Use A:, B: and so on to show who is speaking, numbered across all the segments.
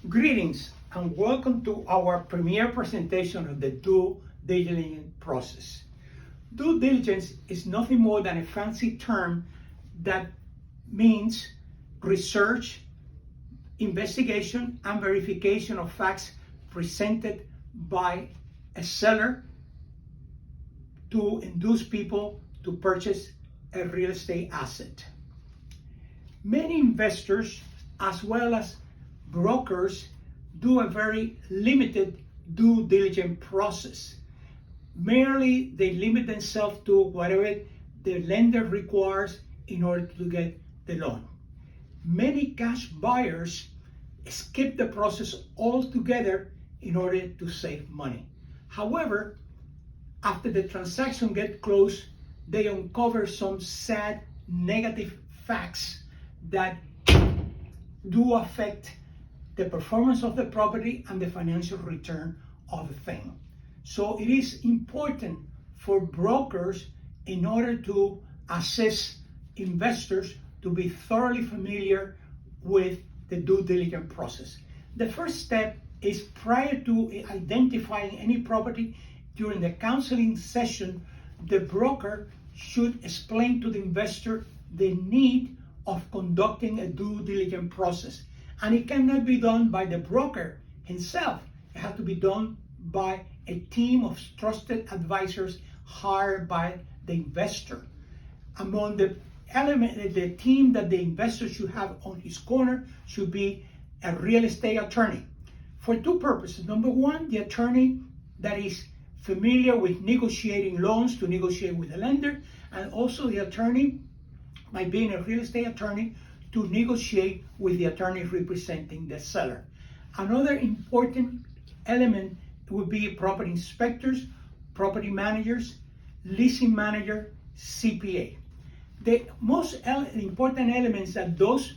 A: Greetings and welcome to our premiere presentation of the due diligence process. Due diligence is nothing more than a fancy term that means research, investigation, and verification of facts presented by a seller to induce people to purchase a real estate asset. Many investors, as well as brokers, do a very limited due diligence process. Merely they limit themselves to whatever the lender requires in order to get the loan. Many cash buyers skip the process altogether in order to save money. However, after the transaction gets closed, they uncover some sad negative facts that do affect the performance of the property and the financial return of the thing. So it is important for brokers, in order to assist investors, to be thoroughly familiar with the due diligence process. The first step is, prior to identifying any property during the counseling session, the broker should explain to the investor the need of conducting a due diligence process. And it cannot be done by the broker himself. It has to be done by a team of trusted advisors hired by the investor. Among the team that the investor should have on his corner should be a real estate attorney for two purposes. Number one, the attorney that is familiar with negotiating loans to negotiate with the lender, and also the attorney, by being a real estate attorney, to negotiate with the attorney representing the seller. Another important element would be property inspectors, property managers, leasing manager, CPA. The most important elements that those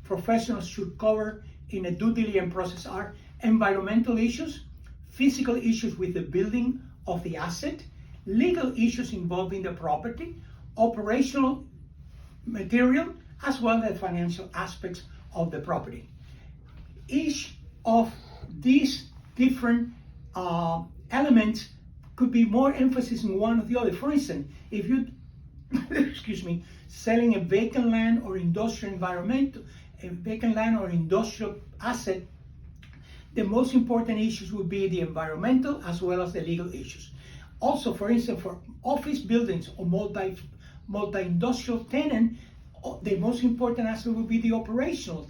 A: professionals should cover in a due diligence process are environmental issues, physical issues with the building of the asset, legal issues involving the property, operational material, as well as the financial aspects of the property. Each of these different elements could be more emphasis in one or the other. For instance, if you selling a vacant land or industrial asset, the most important issues would be the environmental as well as the legal issues. Also, for instance, for office buildings or multi-industrial tenant, the most important aspect would be the operational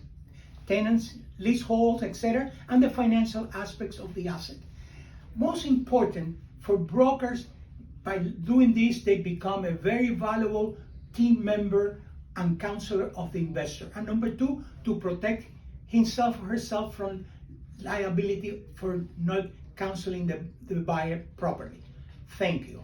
A: tenants, leaseholds, etc., and the financial aspects of the asset. Most important for brokers, by doing this, they become a very valuable team member and counselor of the investor. And number two, to protect himself or herself from liability for not counseling the buyer properly. Thank you.